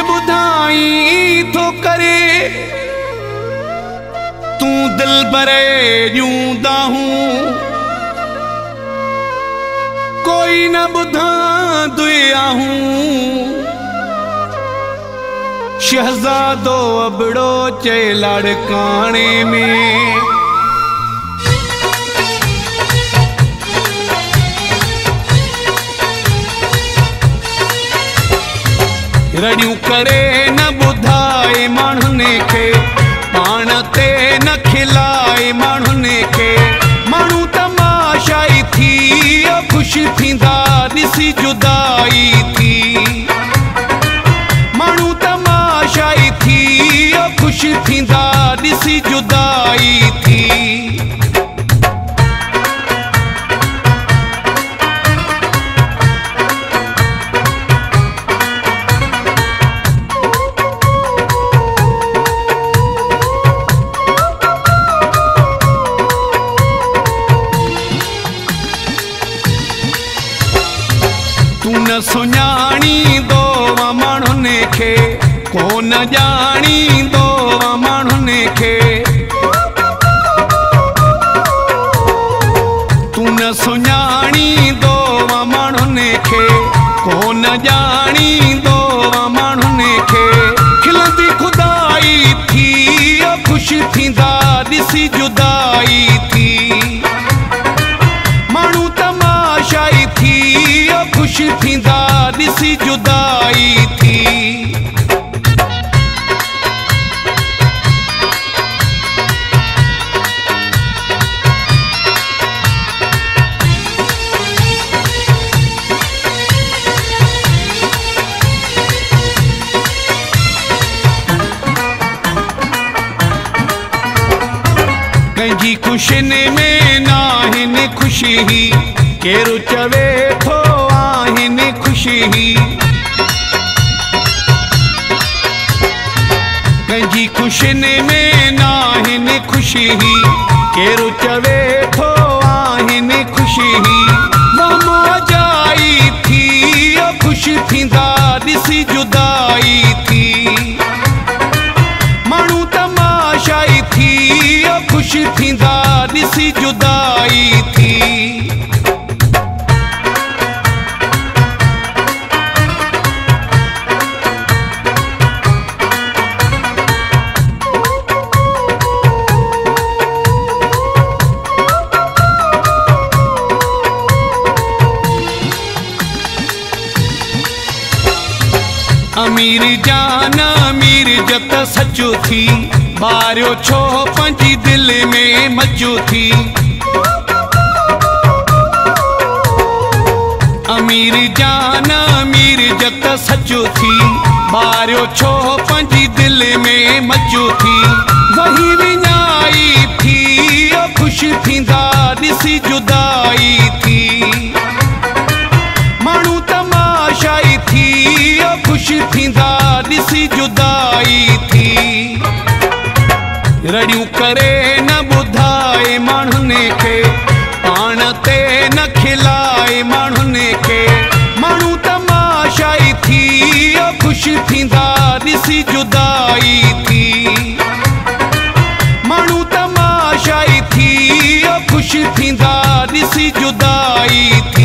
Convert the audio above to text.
बुधाई थो करे तू दिल भरे यूंदा हूँ कोई न बुधा दुआ हूँ शहजादो अबड़ो चे लड़काने में रड़ियूं करे न बुधाए माण्हुनि खे पाण ते न खिलाए माण्हुनि खे माण्हू तमाशाई थी ख़ुशि थींदा ॾिसी जुदाई थी माण्हू तमाशाई थी ख़ुशि थींदा ॾिसी जुदाई थी न सुञाणी दो माण्हुनि खे कोन ॼाणी दो माण्हुनि खे तू न सुञाणी दो माण्हुनि खे कोन ॼाणी दो माण्हुनि खे खिलंदी खुदाई थी ख़ुशि थींदा ॾिसी जुदाई थी माण्हू तमाशाई थी ख़ुशि थींदा ॾिसी जुदाई थी कंहिंजी ख़ुशियुनि में नाहिनि ख़ुशी ही केरु चवे थो आहिनि ख़ुशी ही कंहिंजी ख़ुशियुनि में नाहिनि ख़ुशी ही केरु चवे थो आहिनि ख़ुशी ही मौजाई थी ख़ुशि थींदा ॾिसी जुदाई थी माण्हू तमाशाई थी ख़ुशि थींदा ॾिसी जुदाई थी अमीर जान अमीर जत सचो थी बारियो छो पंहिंजी दिलि में मचो थी अमीर जान अमीर जत सचो थी बारियो छो पंहिंजी दिलि में मचो थी वही विञाई थी ख़ुशि थींदा ॾिसी जुदाई थी माण्हू तमाशाई थी ख़ुशि थींदा ॾिसी जुदाई थी रड़ियूं करे न ॿुधाए माण्हुनि खे पाण ते न खिलाए माण्हुनि खे माण्हू तमाशाई थी ख़ुशि थींदा ॾिसी जुदाई थी माण्हू तमाशाई थी ख़ुशि थींदा ॾिसी जुदाई थी